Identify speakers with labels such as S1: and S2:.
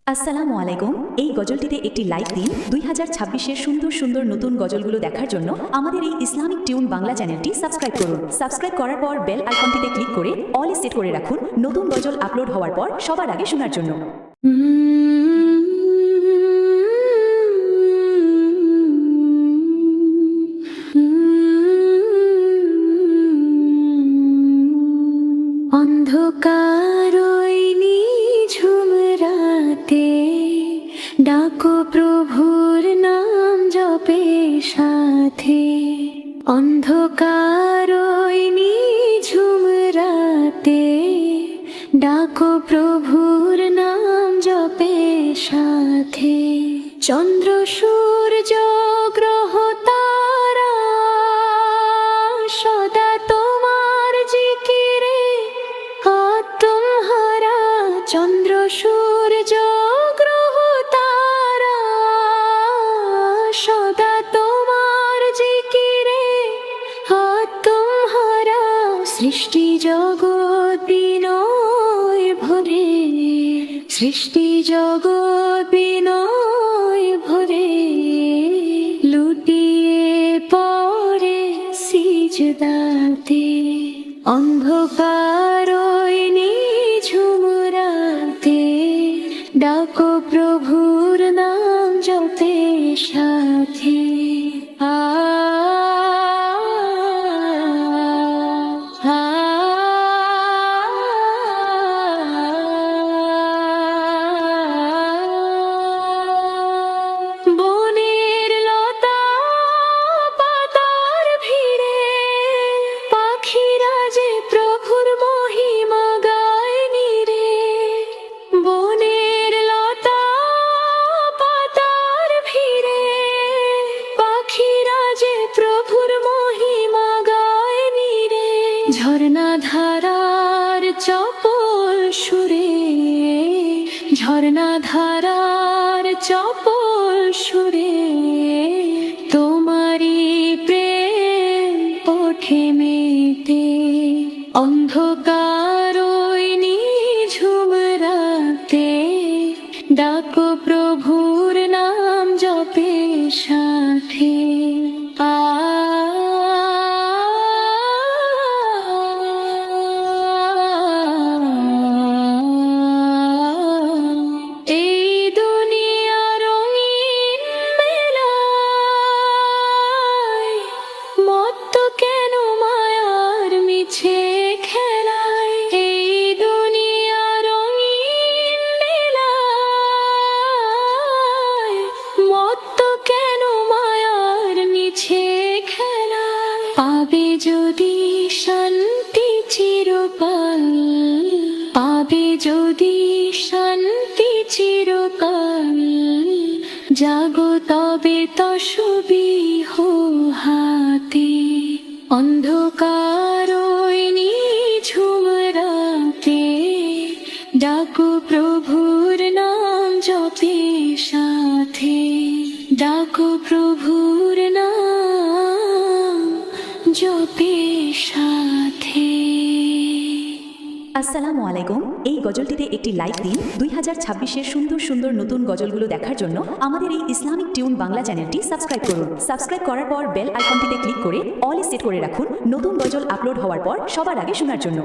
S1: আসসালামু আলাইকুম। এই গজলটিতে একটি লাইক দিন। 2026-এর সুন্দর সুন্দর নতুন গজলগুলো দেখার জন্য আমাদের এই ইসলামিক টিউন বাংলা চ্যানেলটি সাবস্ক্রাইব করুন। সাবস্ক্রাইব করার পর বেল আইকনটিতে ক্লিক করে অল সেট করে রাখুন নতুন গজল আপলোড হওয়ার পর সবার আগে শোনার জন্য।
S2: অন্ধকার নিঝুম রাতে ডাকো প্রভুর নাম জপে সাথে। অন্ধকার নিঝুম রাতে ডাকো প্রভুর নাম জপে সাথে। চন্দ্র সূর্য গ্রহ তারা সদা তোমার জিকিরে আত্মহারা। চন্দ্র সূর্য গ্রহ তারা সদা তোমার জিকিরে আত্মহারা। সৃষ্টি জগৎ বিনয় ভরে, সৃষ্টি জগৎ বিনয় ভরে লুটিয়ে পড়ে সিজদাতে। অন্ধকার নিঝুম রাতে ডাকো প্রভুর নাম জপে সাথে। বনের লতা পাতার ভিড়ে পাখিরা যে প্রভুর মহিমা গায় নিরে। বনের লতা পাতার ভিড়ে পাখিরা যে প্রভুর মহিমা গায় নিরে। ঝর্ণা ধারার চপল সুরে, ঝর্ণা ধারার চপল সুরে তোমারি প্রেম ওঠে মেতে। অন্ধকার নিঝুম রাতে ডাকো প্রভুর নাম জপে সাথে। এই দুনিয়া রঙিন মেলায় মত্ত কেন মায়ার মিছে খেলায়। এই দুনিয়া রঙিন মেলায় মত্ত কেন মায়ার মিছে খেলায়। পাবে যদি শান্তি চিরকাল, পাবে যদি শান্তি চিরকাল, জাগো তবে তসবিহ হাতে। অন্ধকার নিঝুম রাতে ডাকো প্রভুর নাম জপে সাথে। ডাকো প্রভুর নাম জপে সাথে।
S1: আসসালামু আলাইকুম। এই গজলটিতে একটি লাইক দিন। 2026-এর সুন্দর সুন্দর নতুন গজলগুলো দেখার জন্য আমাদের এই ইসলামিক টিউন বাংলা চ্যানেলটি সাবস্ক্রাইব করুন। সাবস্ক্রাইব করার পর বেল আইকনটিতে ক্লিক করে অল সেট করে রাখুন নতুন গজল আপলোড হওয়ার পর সবার আগে শোনার জন্য।